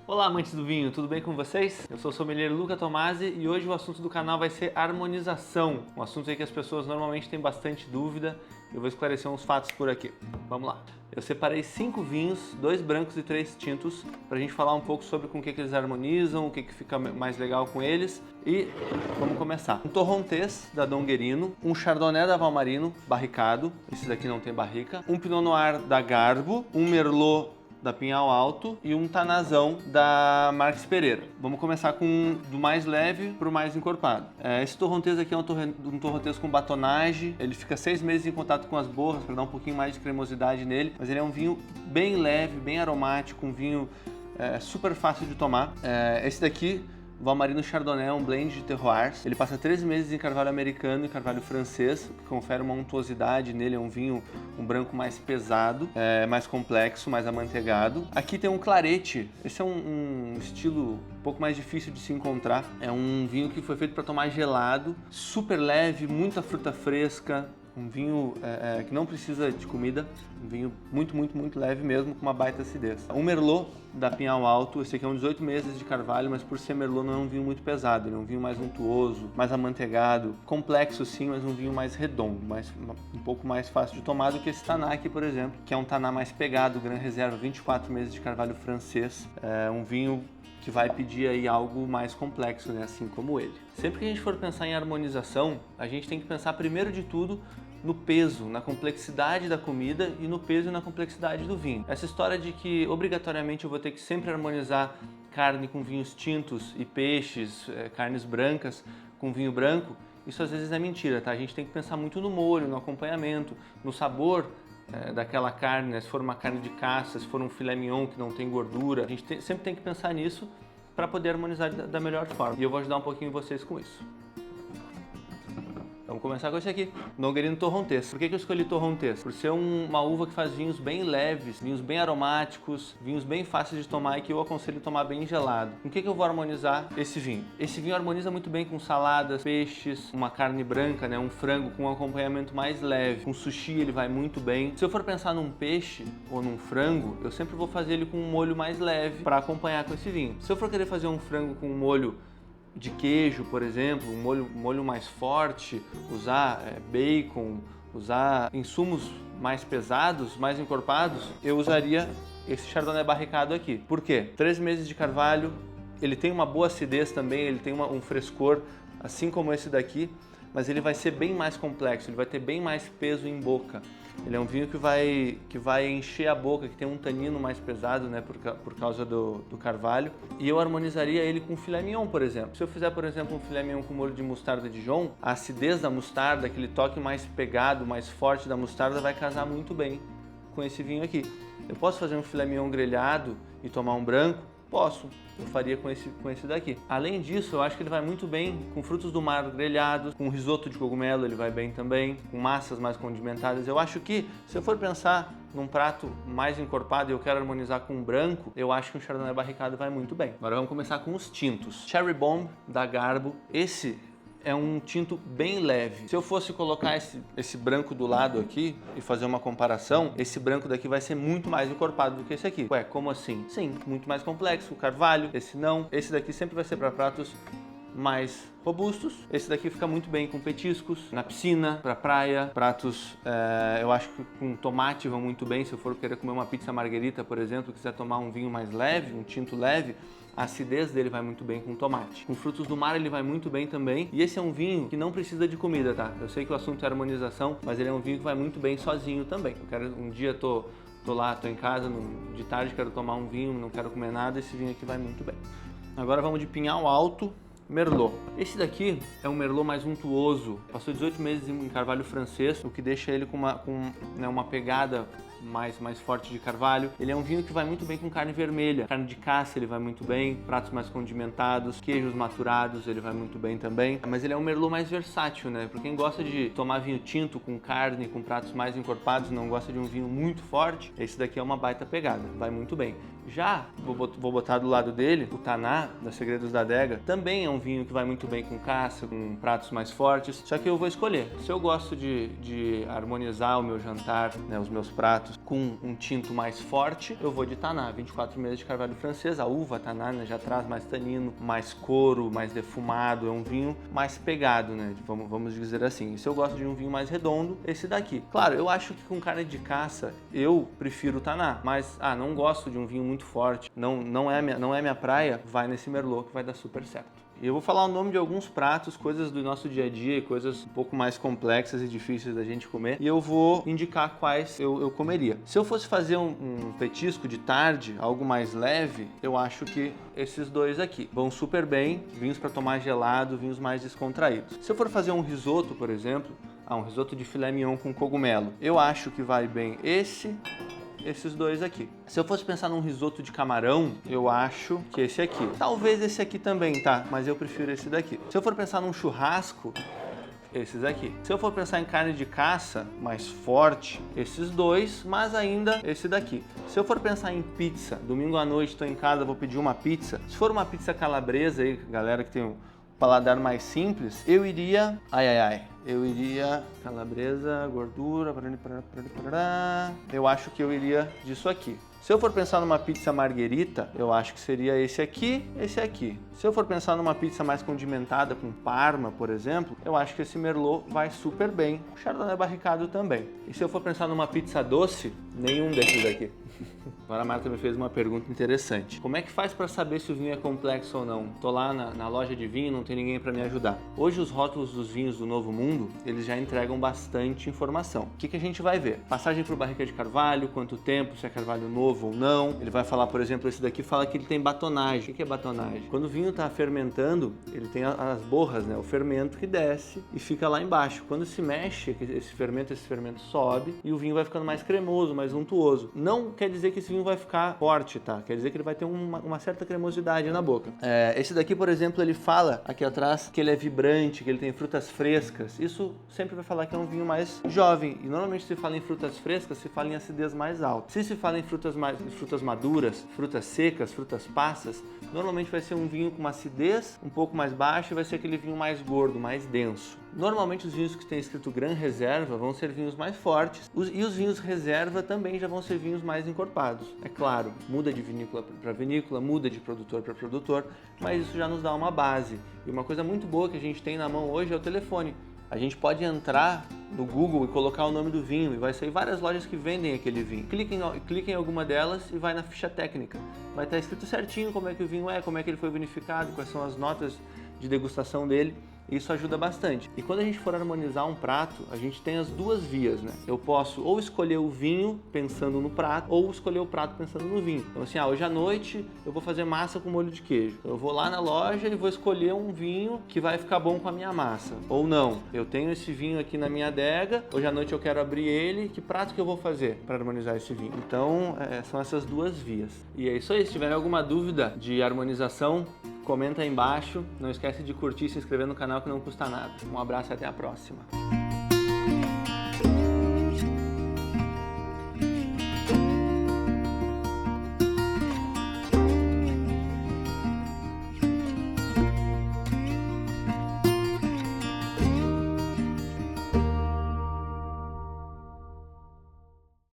Olá, amantes do vinho, tudo bem com vocês? Eu sou o sommelier Luca Tomasi e hoje o assunto do canal vai ser harmonização, um assunto aí que as pessoas normalmente têm bastante dúvida. Eu vou esclarecer uns fatos por aqui. Vamos lá. Eu separei 5 vinhos, 2 brancos e 3 tintos, para a gente falar um pouco sobre com o que eles harmonizam, o que fica mais legal com eles. E vamos começar. Um Torrontés da Dom Guerino, um Chardonnay da Valmarino, barricado, esse daqui não tem barrica, um Pinot Noir da Garbo, um Merlot da Pinhal Alto e um Tanazão da Marques Pereira. Vamos começar com do mais leve para o mais encorpado. Esse Torrontés aqui é um Torrontés com batonagem, ele fica 6 meses em contato com as borras para dar um pouquinho mais de cremosidade nele, mas ele é um vinho bem leve, bem aromático, um vinho super fácil de tomar. Esse daqui, Valmarino Chardonnay, é um blend de terroirs. Ele passa 13 meses em carvalho americano e carvalho francês, que confere uma untuosidade nele, é um vinho, um branco mais pesado, mais complexo, mais amanteigado. Aqui tem um clarete, esse é um estilo um pouco mais difícil de se encontrar. É um vinho que foi feito para tomar gelado, super leve, muita fruta fresca, um vinho que não precisa de comida, um vinho muito leve mesmo, com uma baita acidez. Um Merlot da Pinhal Alto, esse aqui é um 18 meses de carvalho, mas por ser Merlot não é um vinho muito pesado, ele é um vinho mais untuoso, mais amanteigado, complexo sim, mas um vinho mais redondo, um pouco mais fácil de tomar do que esse Taná aqui, por exemplo, que é um Taná mais pegado, Gran Reserva, 24 meses de carvalho francês, um vinho que vai pedir aí algo mais complexo, né? Assim como ele. Sempre que a gente for pensar em harmonização, a gente tem que pensar primeiro de tudo no peso, na complexidade da comida e no peso e na complexidade do vinho. Essa história de que obrigatoriamente eu vou ter que sempre harmonizar carne com vinhos tintos e peixes, carnes brancas com vinho branco, isso às vezes é mentira, tá? A gente tem que pensar muito no molho, no acompanhamento, no sabor daquela carne, né? Se for uma carne de caça, se for um filé mignon que não tem gordura, a gente sempre tem que pensar nisso para poder harmonizar da melhor forma. E eu vou ajudar um pouquinho vocês com isso. Vamos começar com esse aqui, Dom Guerino Torrontés. Por que eu escolhi Torrontés? Por ser uma uva que faz vinhos bem leves, vinhos bem aromáticos, vinhos bem fáceis de tomar e que eu aconselho tomar bem gelado. Com o que eu vou harmonizar esse vinho? Esse vinho harmoniza muito bem com saladas, peixes, uma carne branca, né, um frango com um acompanhamento mais leve. Com sushi ele vai muito bem. Se eu for pensar num peixe ou num frango, eu sempre vou fazer ele com um molho mais leve para acompanhar com esse vinho. Se eu for querer fazer um frango com um molho de queijo, por exemplo, um molho mais forte, usar bacon, usar insumos mais pesados, mais encorpados, eu usaria esse Chardonnay barricado aqui. Por quê? 3 meses de carvalho, ele tem uma boa acidez também, ele tem um frescor, assim como esse daqui, mas ele vai ser bem mais complexo, ele vai ter bem mais peso em boca. Ele é um vinho que vai encher a boca, que tem um tanino mais pesado, né, por causa do carvalho. E eu harmonizaria ele com filé mignon, por exemplo. Se eu fizer, por exemplo, um filé mignon com molho de mostarda Dijon, a acidez da mostarda, aquele toque mais pegado, mais forte da mostarda, vai casar muito bem com esse vinho aqui. Eu posso fazer um filé mignon grelhado e tomar um branco? Posso, eu faria com esse daqui. Além disso, eu acho que ele vai muito bem com frutos do mar grelhados, com risoto de cogumelo ele vai bem também, com massas mais condimentadas. Eu acho que, se eu for pensar num prato mais encorpado e eu quero harmonizar com um branco, eu acho que um Chardonnay barricado vai muito bem. Agora vamos começar com os tintos. Cherry Bomb da Garbo. Esse é um tinto bem leve. Se eu fosse colocar esse branco do lado aqui e fazer uma comparação, esse branco daqui vai ser muito mais encorpado do que esse aqui. Ué, como assim? Sim, muito mais complexo, o carvalho, esse não. Esse daqui sempre vai ser para pratos mais robustos. Esse daqui fica muito bem com petiscos, na piscina, pra praia, pratos, eu acho que com tomate vão muito bem. Se eu for querer comer uma pizza marguerita, por exemplo, quiser tomar um vinho mais leve, um tinto leve, a acidez dele vai muito bem com tomate. Com frutos do mar ele vai muito bem também. E esse é um vinho que não precisa de comida, tá? Eu sei que o assunto é harmonização, mas ele é um vinho que vai muito bem sozinho também. Um dia tô lá, tô em casa, de tarde quero tomar um vinho, não quero comer nada, esse vinho aqui vai muito bem. Agora vamos de Pinhal Alto, Merlot. Esse daqui é um Merlot mais untuoso, passou 18 meses em carvalho francês, o que deixa ele com uma pegada mais forte de carvalho. Ele é um vinho que vai muito bem com carne vermelha, carne de caça ele vai muito bem, pratos mais condimentados, queijos maturados ele vai muito bem também. Mas ele é um Merlot mais versátil, né? Para quem gosta de tomar vinho tinto com carne, com pratos mais encorpados, não gosta de um vinho muito forte, esse daqui é uma baita pegada, vai muito bem. Já vou botar do lado dele o Taná da Segredos da Adega, também é um vinho que vai muito bem com caça, com pratos mais fortes, só que eu vou escolher. Se eu gosto de harmonizar o meu jantar, né, os meus pratos pratos com um tinto mais forte, eu vou de Taná, 24 meses de carvalho francês. A uva Taná, né, já traz mais tanino, mais couro, mais defumado, é um vinho mais pegado, né, vamos dizer assim. E se eu gosto de um vinho mais redondo, esse daqui. Claro, eu acho que com carne de caça, eu prefiro o Taná, mas, não gosto de um vinho muito forte, não é minha praia, vai nesse Merlot que vai dar super certo. E eu vou falar o nome de alguns pratos, coisas do nosso dia a dia, coisas um pouco mais complexas e difíceis da gente comer. E eu vou indicar quais eu comeria. Se eu fosse fazer um petisco de tarde, algo mais leve, eu acho que esses dois aqui vão super bem. Vinhos para tomar gelado, vinhos mais descontraídos. Se eu for fazer um risoto, por exemplo, um risoto de filé mignon com cogumelo, eu acho que vai bem esses dois aqui. Se eu fosse pensar num risoto de camarão, eu acho que esse aqui. Talvez esse aqui também, tá? Mas eu prefiro esse daqui. Se eu for pensar num churrasco, esses aqui. Se eu for pensar em carne de caça, mais forte, esses dois, mas ainda esse daqui. Se eu for pensar em pizza, domingo à noite estou em casa, vou pedir uma pizza. Se for uma pizza calabresa aí, galera que tem um paladar mais simples, eu iria... Eu iria calabresa, gordura... Eu acho que eu iria disso aqui. Se eu for pensar numa pizza marguerita, eu acho que seria esse aqui, esse aqui. Se eu for pensar numa pizza mais condimentada com parma, por exemplo, eu acho que esse Merlot vai super bem. O Chardonnay barricado também. E se eu for pensar numa pizza doce, nenhum desses aqui. Agora a Marta me fez uma pergunta interessante. Como é que faz para saber se o vinho é complexo ou não? Tô lá na loja de vinho, não tem ninguém para me ajudar. Hoje os rótulos dos vinhos do Novo Mundo, eles já entregam bastante informação. O que a gente vai ver? Passagem por barrica de carvalho, quanto tempo, se é carvalho novo ou não. Ele vai falar, por exemplo, esse daqui fala que ele tem batonagem. O que é batonagem? Quando o vinho está fermentando, ele tem as borras, né? O fermento que desce e fica lá embaixo. Quando se mexe, esse fermento sobe e o vinho vai ficando mais cremoso, mais untuoso. Não quer dizer que esse vinho vai ficar forte, tá? Quer dizer que ele vai ter uma certa cremosidade na boca. Esse daqui, por exemplo, ele fala aqui atrás que ele é vibrante, que ele tem frutas frescas. Isso sempre vai falar que é um vinho mais jovem. E normalmente se fala em frutas frescas, se fala em acidez mais alta. Se fala em frutas maduras, frutas secas, frutas passas, normalmente vai ser um vinho com uma acidez um pouco mais baixa e vai ser aquele vinho mais gordo, mais denso. Normalmente os vinhos que têm escrito Gran Reserva vão ser vinhos mais fortes e os vinhos reserva também já vão ser vinhos mais encorpados. É claro, muda de vinícola para vinícola, muda de produtor para produtor, mas isso já nos dá uma base. E uma coisa muito boa que a gente tem na mão hoje é o telefone. A gente pode entrar no Google e colocar o nome do vinho e vai sair várias lojas que vendem aquele vinho. Clique em alguma delas e vai na ficha técnica. Vai estar escrito certinho como é que o vinho é, como é que ele foi vinificado, quais são as notas de degustação dele. Isso ajuda bastante. E quando a gente for harmonizar um prato, a gente tem as duas vias, né? Eu posso ou escolher o vinho pensando no prato, ou escolher o prato pensando no vinho. Então assim, hoje à noite eu vou fazer massa com molho de queijo. Então, eu vou lá na loja e vou escolher um vinho que vai ficar bom com a minha massa. Ou não, eu tenho esse vinho aqui na minha adega, hoje à noite eu quero abrir ele, que prato que eu vou fazer para harmonizar esse vinho? Então, são essas duas vias. E é isso aí, se tiver alguma dúvida de harmonização, comenta aí embaixo, não esquece de curtir e se inscrever no canal que não custa nada. Um abraço e até a próxima.